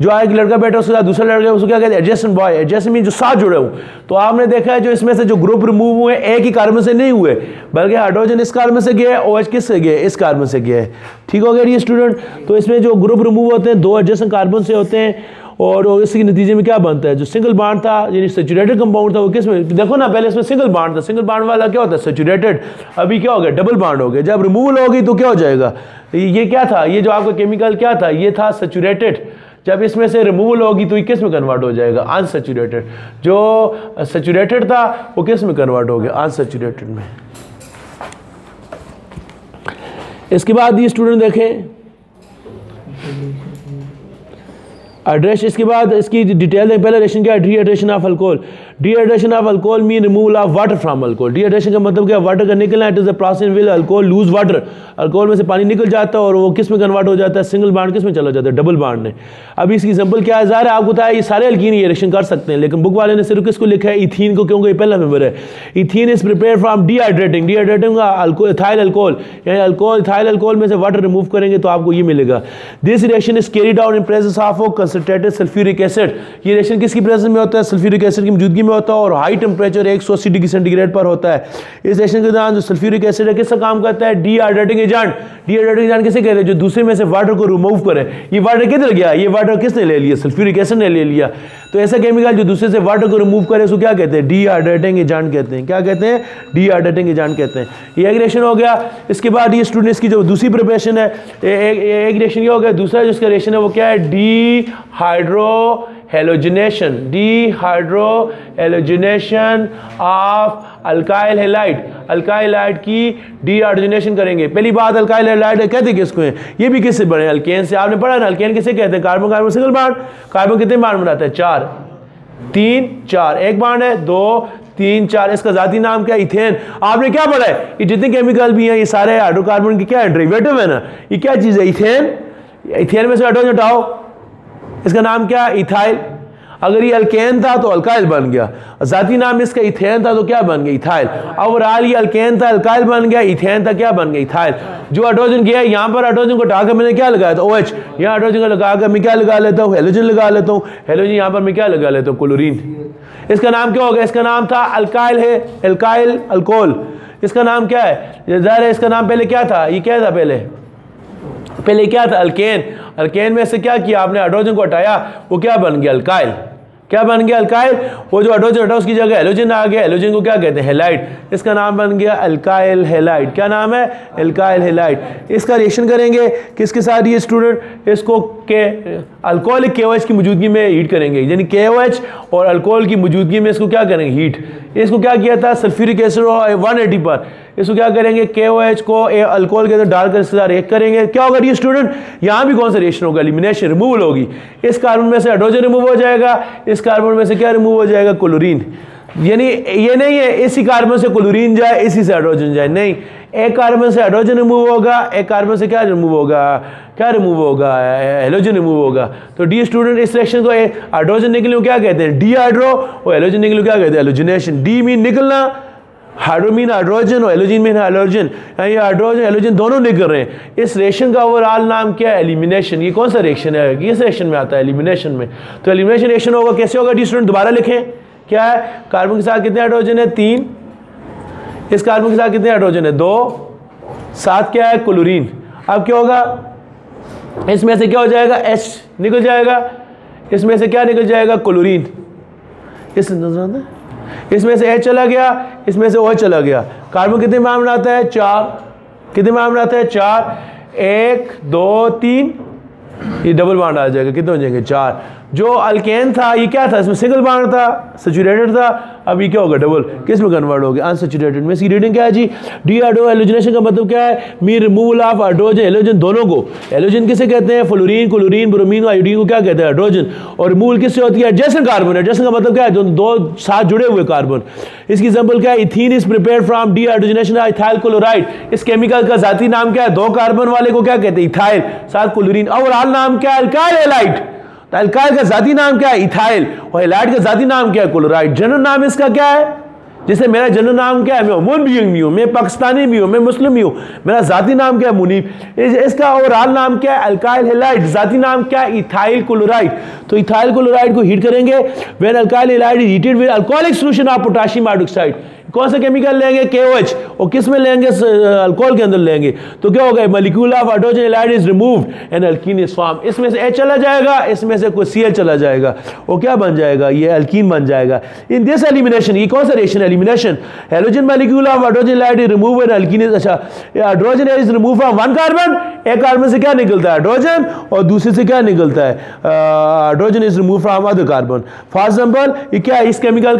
जो एक लड़का बैठा है उसके साथ दूसरा लड़का, उसको क्या कहते हैं, एडजेसेंट बॉय। एडजेसेंट मीन जो साथ जुड़े हुए। तो आपने देखा है जो इसमें से जो ग्रुप रिमूव हुए एक ही कार्बन से नहीं हुए, बल्कि हाइड्रोजन इस कार्बन से गया है, OH किस से गया है, इस कार्बन से गया है, ठीक हो गया ये स्टूडेंट। तो इसमें जो ग्रुप रिमूव होते हैं 2 एडजेसेंट कार्बन से होते हैं, और इसके नतीजे में क्या बनता है, जो सिंगल बांड था यानी सैचुरेटेड कंपाउंड था वो किस में, देखो ना पहले इसमें सिंगल बांड था, सिंगल बांड वाला क्या होता है सैचुरेटेड, अभी क्या हो गया डबल बांड हो गया। जब रिमूवल होगी तो क्या हो जाएगा, ये क्या था, ये जो आपका केमिकल क्या था, ये था सैचुरेटेड। जब इसमें से रिमूवल होगी तो ये किस में कन्वर्ट हो जाएगा, अनसैचुरेटेड। जो सैचुरेटेड था वो किस में कन्वर्ट हो गया, अनसैचुरेटेड में। इसके बाद ये स्टूडेंट देखें एड्रेस, इसके बाद इसकी डिटेल दें। पहले रिएक्शन क्या है, dehydration of alcohol. Dehydration of alcohol mean removal of water from alcohol. Dehydration का मतलब क्या है, वाटर का निकलना। It is the process will alcohol loose water. Alcohol में से पानी निकल जाता है और वो किस में कन्वर्ट हो जाता है, सिंगल बांड किस में चला जाता है, डबल बांड में। अब इसकी एग्जांपल क्या है, ज़ाहिर है आपको बताया ये सारे अल्कीन ये रिएक्शन कर सकते हैं, लेकिन बुक वाले ने सिर्फ किसको लिखा है, इथीन को, क्योंकि ये पहला मेंबर है। Ethene is prepare from dehydrating. Dehydrating का इथाइल अल्कोहल, यानी अल्कोहल इथाइल अल्कोहल में से वाटर रिमूव करेंगे तो आपको ये मिलेगा। This reaction is carried out in presence of concentrated sulphuric acid. ये रिएक्शन किसकी प्रेजेंस में होता है, सल्फ्यूरिक एसिड की मौजूदगी में होता है, और हाई टेम्परेचर 180 डिग्री सेंटीग्रेड पर होता है। इस रिएक्शन के दौरान जो सल्फ्यूरिक एसिड है किसका काम करता है, डिहाइड्रेटिंग एजेंट। डिहाइड्रेटिंग एजेंट किसे कहते हैं, जो दूसरे में से वाटर को रिमूव करे। ये वाटर किधर गया, ये वाटर किसने ले लिया, सल्फ्यूरिक एसिड ने ले लिया। तो ऐसा केमिकल जो दूसरे से वाटर को रिमूव करे उसको क्या कहते हैं, डिहाइड्रेटिंग एजेंट कहते हैं। क्या कहते हैं, डिहाइड्रेटिंग एजेंट कहते हैं। ये एक रिएक्शन हो गया। इसके बाद ये स्टूडेंट्स की जो दूसरी प्रिपरेशन है, एक रिएक्शन ये हो गया। दूसरा जो इसका रिएक्शन है वो क्या है, dehydro halogenation. Dehydro halogenation of alkyl halide, alkyl halide की डीहाइड्रोजनेशन करेंगे। पहली बात अल्काइल हैलाइड कहते किसको हैं, ये भी किससे बने, अल्केन से। आपने पढ़ा ना अल्केन किसे कहते हैं, carbon carbon single bond. Carbon कितने बॉन्ड बनाता है, 4, 3, 4, एक बॉन्ड है, 2, 3, 4। इसका जाती नाम क्या है, इथेन। आपने क्या पढ़ा है, ये जितने केमिकल भी हैं ये सारे हाइड्रोकार्बन के क्या है, डेरिवेटिव है ना। ये क्या चीज़ है, इथेन। इथेन में से हाइड्रोजन हटाओ, इसका नाम क्या है, इथाइल। अगर ये अल्केन था तो अल्काइल बन गया, जाती नाम इसका इथेन था तो क्या बन गया, इथाइल। ओवरऑल ये अल्केन था, अल्काइल बन गया, इथेन था, क्या बन गया, इथाइल। जो हाइड्रोजन गया है यहाँ पर, हाइड्रोजन को हटाकर मैंने क्या लगाया था, OH। यहाँ हाइड्रोजन को लगाकर मैं क्या लगा लेता हूँ, हेलोजन लगा लेता हूँ। हेलोजन यहाँ पर मैं क्या लगा लेता हूँ, क्लोरीन। इसका नाम क्या होगा, इसका नाम था अल्काइल है, अल्काइल अल्कोहल। इसका नाम क्या है, ज़ाहिर है इसका नाम पहले क्या था, ये क्या था पहले क्या था, अल्केन। अल्केन में से क्या किया आपने, हाइड्रोजन को हटाया, वो क्या बन गया, अल्काइल। क्या बन गया, अल्काइल। वो जो हाइड्रोजन हटा उसकी जगह हेलोजन आ गया, हेलोजन को क्या कहते हैं, हैलाइड। इसका नाम बन गया अल्काइल हैलाइड। क्या नाम है, अल्काइल हैलाइड। इसका रिएक्शन करेंगे किसके साथ, ये स्टूडेंट इसको के अल्कोहलिक KOH की मौजूदगी में हीट करेंगे, यानी KOH और अल्कोहल की मौजूदगी में इसको क्या करेंगे, हीट। इसको क्या किया था, सल्फ्यूरिक एसिड 180 पर इसको क्या करेंगे, KOH को अल्कोहल के अंदर डालकर इसके साथ रिएक्ट करेंगे। क्या होगा ये स्टूडेंट, यहाँ भी कौन सा रिएक्शन होगा, एलिमिनेशन, रिमूवल होगी। इस कार्बन में से हाइड्रोजन रिमूव हो जाएगा, इस कार्बन में से क्या रिमूव हो जाएगा, क्लोरीन। यानी ये नहीं है इसी कार्बन से क्लोरीन जाए, इसी से हाइड्रोजन जाए, नहीं। एक कार्बन से हाइड्रोजन रिमूव होगा, एक कार्बन से क्या रिमूव होगा, हेलोजन रिमूव होगा। तो डी स्टूडेंट इस रिएक्शन को हाइड्रोजन निकलने को क्या कहते हैं, डीहाइड्रो, और हेलोजन निकलने को क्या कहते हैं, हेलोजनेशन। डी मीन निकलना, हाइड्रो मीन हाइड्रोजन और हेलोजन मीन हाइड्रोजन, ये हाइड्रोजन हेलोजन दोनों निकल रहे हैं। इस रिएक्शन का ओवरऑल नाम क्या है, एलिमिनेशन। ये कौन सा रिएक्शन है, किस रिएक्शन में आता है, एलिमिनेशन में। तो एलिमिनेशन रिएक्शन होगा, कैसे होगा डी स्टूडेंट, दोबारा लिखें। क्या है, कार्बन के साथ कितने हाइड्रोजन है, 3। इस कार्बन के साथ कितने हाइड्रोजन है, 2। साथ क्या है, क्लोरीन। अब क्या होगा, इसमें से क्या हो जाएगा, H निकल जाएगा, इसमें से क्या निकल जाएगा, क्लोरीन। इसमें से H चला गया, इसमें से OH चला गया। कार्बन कितने में बनाता है, 4। कितने में बनाता है, 4। 1, 2, 3, ये डबल बॉन्ड आ जाएगा, कितने हो जाएंगे, 4। जो अल्केन था ये क्या था, इसमें सिंगल बॉन्ड था, सैचुरेटेड था। अब ये क्या होगा, डबल, किस में कन्वर्ट हो गया, अनसैचुरेटेड में। इसकी रीडिंग क्या है जी, डीहाइड्रो हेलोजनेशन का मतलब क्या है, मी रिमूवल ऑफ हाइड्रोजन हेलोजन दोनों को। हेलोजन किसे कहते हैं, फ्लोरीन, क्लोरीन, ब्रोमीन और आयोडीन को क्या कहते हैं, हाइड्रोजन। और रिमूवल किससे होती है, एडजेसेंट कार्बन। एडजेसेंट का मतलब क्या है, दो साथ जुड़े हुए कार्बन। इसकी एग्जांपल क्या है, ethene is prepared from dehydrogenation of ethyl chloride. इस केमिकल का जाती नाम क्या है, 2 कार्बन वाले को क्या कहते हैं, इथाइल, साथ क्लोरीन। ओवरऑल नाम क्या है, अल्काइल हैलाइड। तो अल्काइल का जाती नाम क्या है, इथाइल, और हैलाइड का जाती नाम क्या है, क्लोराइड। जनरल नाम इसका क्या है, जैसे मेरा जनरल नाम क्या है, मैं अमून बीइंग भी हूँ, मैं पाकिस्तानी भी हूँ, मैं मुस्लिम भी हूँ, मेरा जाती नाम क्या है, मुनीब। इसका ओवरऑल नाम क्या है, अल्काइल हैलाइड। जाती नाम क्या है, इथाइल क्लोराइड। तो इथाइल क्लोराइड को हीट करेंगे, when alkyl halide is heated with alcoholic solution of potassium hydroxide. कौन सा केमिकल लेंगे, KOH, और किस में लेंगे, अल्कोहल के अंदर लेंगे। तो क्या होगा, molecule of hydrogen halide is removed and alkene is form. इसमें से H चला जाएगा, इसमें से कोई Cl चला जाएगा, वो क्या बन जाएगा, ये अल्कीन बन जाएगा। इन दिस एलिमिनेशन, ये कौन सा reaction, elimination. Halogen molecule of hydrogen halide is removed and alkene is, अच्छा, hydrogen is removed from 1 carbon. एक कार्बन से क्या निकलता है, हाइड्रोजन, और दूसरे से क्या निकलता है, hydrogen is removed from other carbon. For example ये क्या है, इस केमिकल